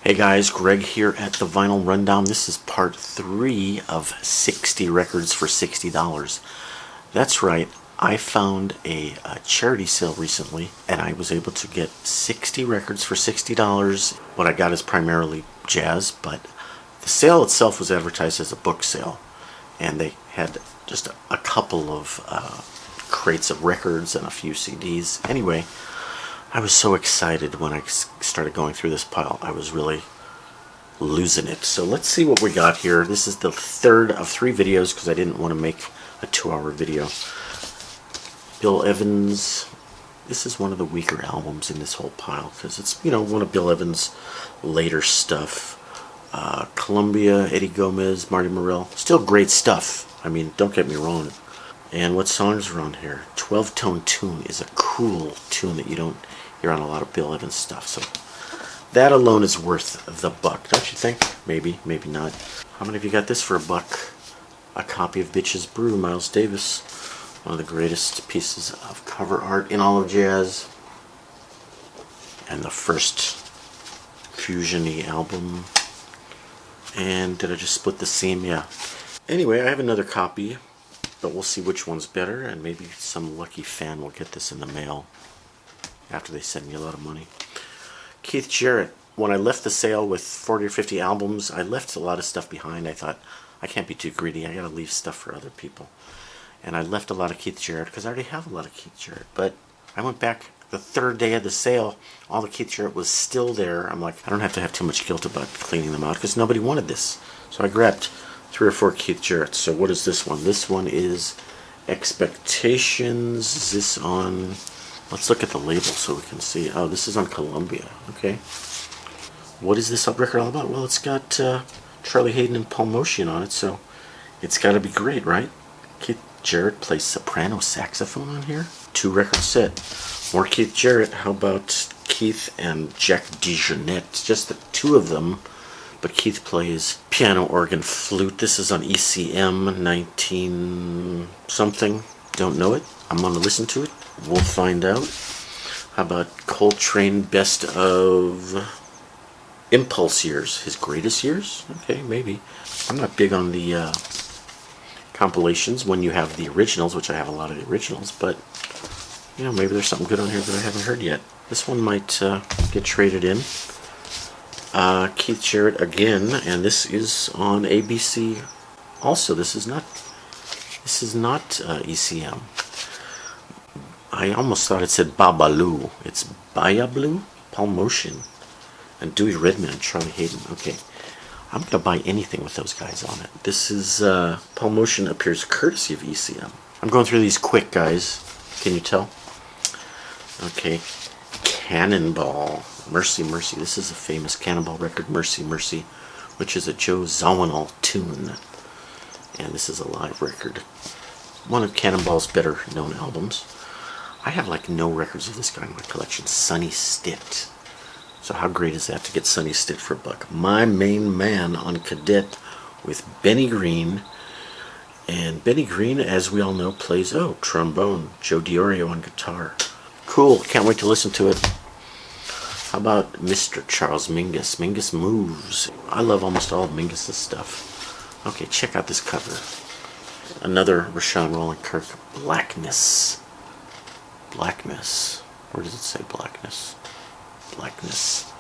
Hey guys, Greg here at the Vinyl Rundown. This is part 3 of 60 records for $60. That's right, I found a charity sale recently and I was able to get 60 records for $60. What I got is primarily jazz, but the sale itself was advertised as a book sale. And they had just a couple of crates of records and a few CDs. Anyway, I was so excited when I started going through this pile. I was really losing it. So let's see what we got here. This is the third of 3 videos because I didn't want to make a 2-hour video. Bill Evans. This is one of the weaker albums in this whole pile because it's, you know, one of Bill Evans' later stuff. Columbia, Eddie Gomez, Marty Morell. Still great stuff. I mean, don't get me wrong. And what songs are on here? 12-Tone Tune is a cool tune that you don't hear on a lot of Bill Evans stuff. So that alone is worth the buck, don't you think? Maybe, maybe not. How many of you got this for a buck? A copy of Bitches Brew, Miles Davis. One of the greatest pieces of cover art in all of jazz. And the first fusion-y album. And did I just split the seam? Yeah. Anyway, I have another copy, but we'll see which one's better, and maybe some lucky fan will get this in the mail after they send me a lot of money. Keith Jarrett. When I left the sale with 40 or 50 albums, I left a lot of stuff behind. I thought, I can't be too greedy. I gotta leave stuff for other people. And I left a lot of Keith Jarrett because I already have a lot of Keith Jarrett. But I went back the third day of the sale. All the Keith Jarrett was still there. I'm like, I don't have to have too much guilt about cleaning them out because nobody wanted this. So I grabbed 3 or 4 Keith Jarretts. So what is this one? This one is Expectations. Is this on... Let's look at the label so we can see. Oh, this is on Columbia. Okay. What is this record all about? Well, it's got Charlie Haden and Paul Motian on it, so it's got to be great, right? Keith Jarrett plays soprano saxophone on here. 2-record set. More Keith Jarrett. How about Keith and Jack DeJohnette? Just the 2 of them. But Keith plays piano, organ, flute. This is on ECM 19 something. Don't know it. I'm going to listen to it. We'll find out. How about Coltrane Best of Impulse years? His greatest years? Okay, maybe. I'm not big on the compilations when you have the originals, which I have a lot of the originals, but you know, maybe there's something good on here that I haven't heard yet. This one might get traded in. Keith Jarrett again, and this is on ABC also. This is not ECM. I almost thought it said Babalu. It's Bayablu, Paul Motian, and Dewey Redman and Charlie Haden. Okay, I'm gonna buy anything with those guys on it. This is Paul Motian appears courtesy of ECM. I'm going through these quick, guys. Can you tell? Okay, Cannonball, Mercy Mercy. This is a famous Cannonball record, Mercy Mercy, which is a Joe Zawinul tune, and this is a live record. One of Cannonball's better known albums. I have like no records of this guy in my collection. Sonny Stitt. So how great is that to get Sonny Stitt for a buck? My Main Man on Cadet with Benny Green. And Benny Green, as we all know, plays, trombone. Joe Diorio on guitar. Cool, can't wait to listen to it. How about Mr. Charles Mingus? Mingus Moves. I love almost all of Mingus's stuff. Okay, check out this cover. Another Rashawn Roland Kirk, Blackness. Blackness. Where does it say blackness? Blackness.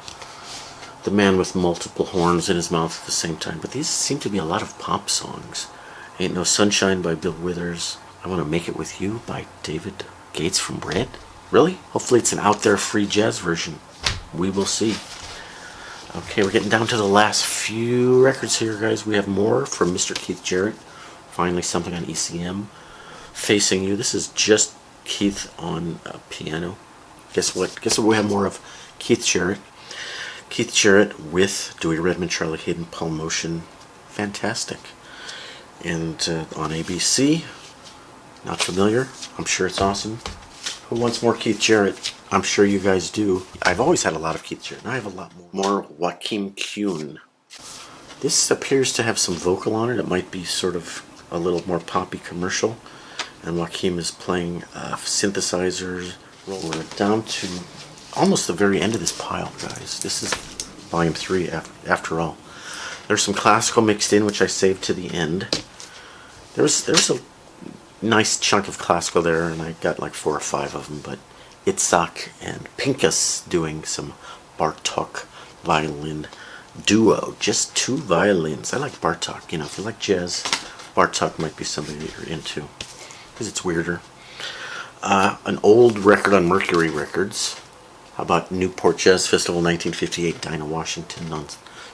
The man with multiple horns in his mouth at the same time. But these seem to be a lot of pop songs. Ain't No Sunshine by Bill Withers. I Want to Make It With You by David Gates from Red. Really? Hopefully it's an out there free jazz version. We will see. Okay, we're getting down to the last few records here, guys. We have more from Mr. Keith Jarrett. Finally something on ECM. Facing You. This is just Keith on piano. Guess what? Guess what we have more of? Keith Jarrett. Keith Jarrett with Dewey Redman, Charlie Haden, Paul Motian. Fantastic. And on ABC. Not familiar. I'm sure it's awesome. Who wants more Keith Jarrett? I'm sure you guys do. I've always had a lot of Keith Jarrett. Now I have a lot more. More Joachim Kuhn. This appears to have some vocal on it. It might be sort of a little more poppy commercial. And Joachim is playing synthesizers. We're down to almost the very end of this pile, guys. This is Volume 3 after all. There's some classical mixed in, which I saved to the end. There's a nice chunk of classical there, and I got like 4 or 5 of them, but Itzhak and Pinkus doing some Bartók violin duo. Just 2 violins. I like Bartók. You know, if you like jazz, Bartók might be somebody that you're into, because it's weirder. An old record on Mercury Records. How about Newport Jazz Festival 1958, Dinah Washington on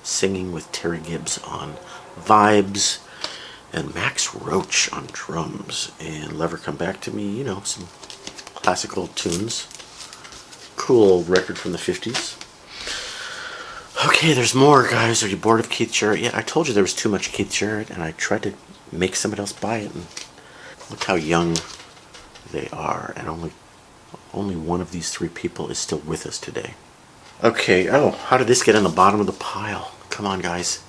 singing with Terry Gibbs on vibes, and Max Roach on drums, and Lever Come Back to Me, you know, some classical tunes. Cool record from the 50s. Okay, there's more, guys. Are you bored of Keith Jarrett yet? I told you there was too much Keith Jarrett, and I tried to make somebody else buy it, and look how young they are, and only one of these 3 people is still with us today. Okay, oh, how did this get on the bottom of the pile? Come on, guys.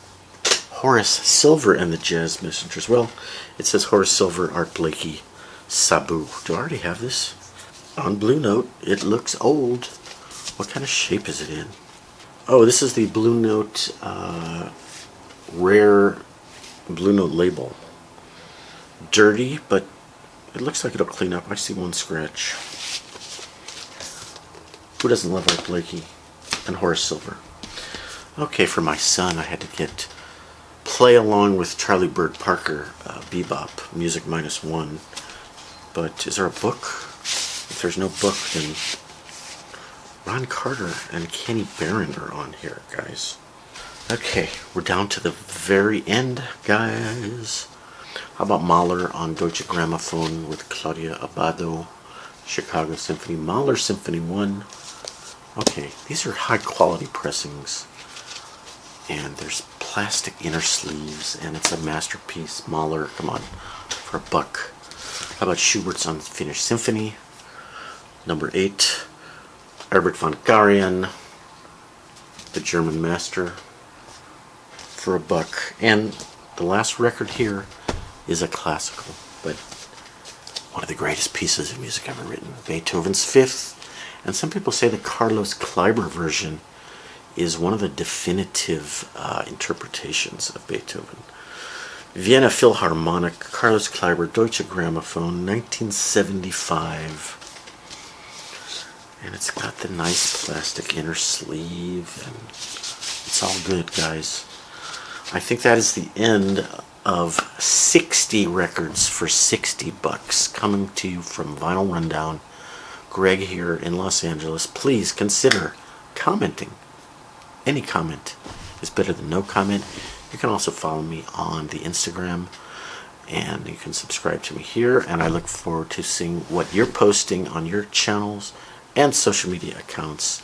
Horace Silver and the Jazz Messengers. Well, it says Horace Silver, Art Blakey, Sabu. Do I already have this? On Blue Note, it looks old. What kind of shape is it in? Oh, this is the Blue Note rare Blue Note label. Dirty, but it looks like it'll clean up. I see 1 scratch. Who doesn't love Art Blakey and Horace Silver? Okay, for my son, I had to play along with Charlie Bird Parker, bebop, music -1. But is there a book? If there's no book, then Ron Carter and Kenny Barron are on here, guys. Okay, we're down to the very end, guys. How about Mahler on Deutsche Grammophon with Claudia Abbado, Chicago Symphony, Mahler Symphony 1. Okay, these are high quality pressings, and there's plastic inner sleeves, and it's a masterpiece. Mahler, come on, for $1. How about Schubert's Unfinished Symphony, number 8. Herbert von Karajan, the German master, for $1. And the last record here is a classical, but one of the greatest pieces of music ever written, Beethoven's 5th. And some people say the Carlos Kleiber version is one of the definitive interpretations of Beethoven. Vienna Philharmonic, Carlos Kleiber, Deutsche Grammophon, 1975. And it's got the nice plastic inner sleeve, and it's all good, guys. I think that is the end of 60 records for $60, coming to you from Vinyl Rundown. Greg here in Los Angeles. Please consider commenting. Any comment is better than no comment. You can also follow me on the Instagram, and you can subscribe to me here, and I look forward to seeing what you're posting on your channels and social media accounts.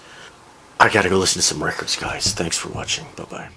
I gotta go listen to some records, guys. Thanks for watching. Bye-bye.